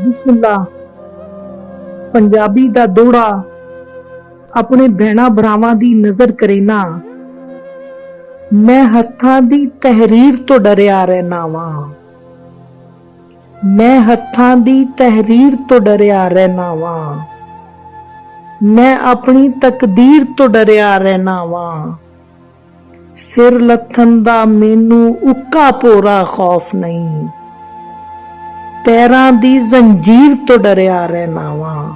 ਬਿਸਮਿल्ला ਪੰਜਾਬੀ ਦਾ ਦੋੜਾ ਆਪਣੇ ਭੈਣਾ ਭਰਾਵਾਂ ਦੀ ਨਜ਼ਰ ਕਰੇ ਨਾ। ਮੈਂ ਹੱਥਾਂ ਦੀ ਤਹਿਰੀਰ ਤੋਂ ਡਰਿਆ ਰਹਿਣਾ ਵਾਂ। ਮੈਂ ਹੱਥਾਂ ਦੀ ਤਹਿਰੀਰ ਤੋਂ ਡਰਿਆ ਰਹਿਣਾ ਵਾਂ। ਮੈਂ ਆਪਣੀ ਤਕਦੀਰ ਤੋਂ ਡਰਿਆ ਰਹਿਣਾ ਵਾਂ। ਸਿਰ ਲੱਥਣ ਦਾ ਮੈਨੂੰ ਉੱਕਾ ਭੋਰਾ ਖੌਫ ਨਹੀਂ। ਪੈਰਾਂ ਦੀ ਜ਼ੰਜੀਰ ਤੋਂ ਡਰਿਆ ਰਹਿਣਾ ਵਾਂ।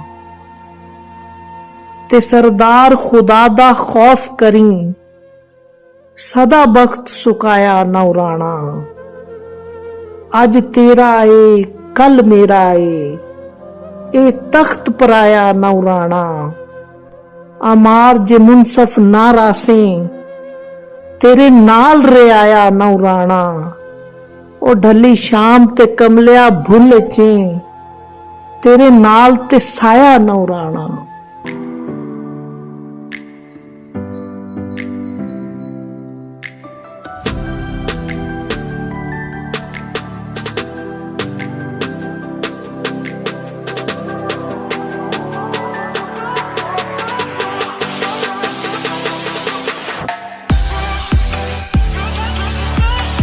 ਤੇ ਸਰਦਾਰ ਖੁਦਾ ਦਾ ਖੌਫ ਕਰੀ, ਸਦਾ ਬਖਤ ਸੁਕਾਇਆ ਨੌਰਾਣਾ। ਅੱਜ ਤੇਰਾ ਏ ਕੱਲ ਮੇਰਾ ਏ, ਇਹ ਤਖਤ ਪਰਾਇਆ ਨੌਰਾਣਾ। ਅਮਾਰ ਜੇ ਮੁਨਸਫ ਨਾ ਰਾਸੇ, ਤੇਰੇ ਨਾਲ ਰਿਆਇਆ ਨੌਰਾਣਾ। ਉਹ ਢਲੀ ਸ਼ਾਮ ਤੇ ਕਮਲਿਆ ਭੁੱਲ ਚੇ, ਤੇਰੇ ਨਾਲ ਤੇ ਸਾਇਆ ਨੌਰਾਣਾ।